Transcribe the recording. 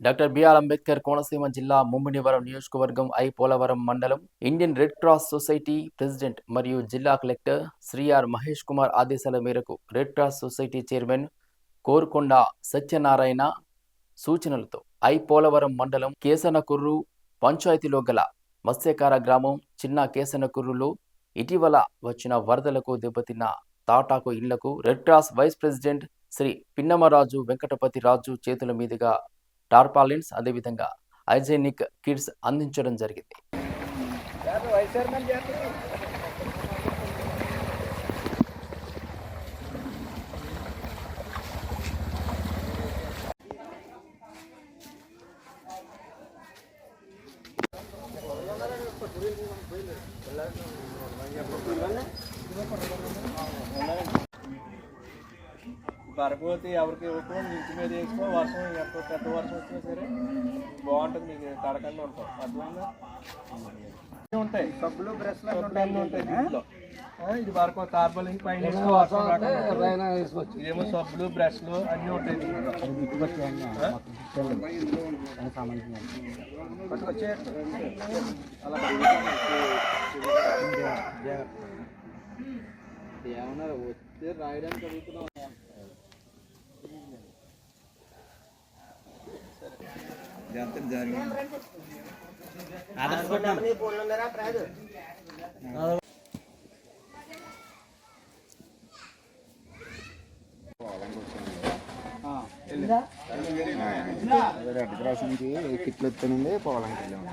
Doctor BR Ambedkar Konaseema జిల్లా ముమ్మిడివరం నియోజకవర్గం పోలవరం మండలం Indian red cross society president మరియు జిల్లా కలెక్టర్ శ్రీ ఆర్ మహేష్ కుమార్ ఆదేశాల మేరకు red cross society chairman Korukonda Satyanarayana సూచనలతో పోలవరం మండలం కేసనకుర్రు పంచాయతీలో గల మత్స్యకార గ్రామం చిన్న కేసనకుర్రులో ఇటీవల వచ్చిన వరదలకు దెబ్బతిన్న తాటాకు ఇళ్లకు red cross vice president Shri Pinnamaraju Venkatapathi Raju చేతుల మీదుగా టార్పాలిన్స్ అదేవిధంగా హైజెనిక్ కిట్స్ అందించడం జరిగింది. బరపోతే ఎవరికి ఇవ్వకుండా ఇంటి మీద వేసుకో వర్షం ఎంత పెద్ద వర్షం వచ్చినా సరే బాగుంటుంది. మీకు తడకండి ఉంటాం అర్థమైందా ఉంటాయి సబ్బులు బ్రష్లు అన్నీ ఉంటాయి దీంట్లో. ఇది వరకు తార్బల్ పైన ఇదేమో సబ్బులు బ్రష్లు అన్నీ ఉంటాయి ఏమన్నా వస్తే రాయడానికి అడుగుతున్నాం. రెడ్ క్రాస్ నుంచి కిట్లు వస్తానండి పోవాలంటే వెళ్ళాము.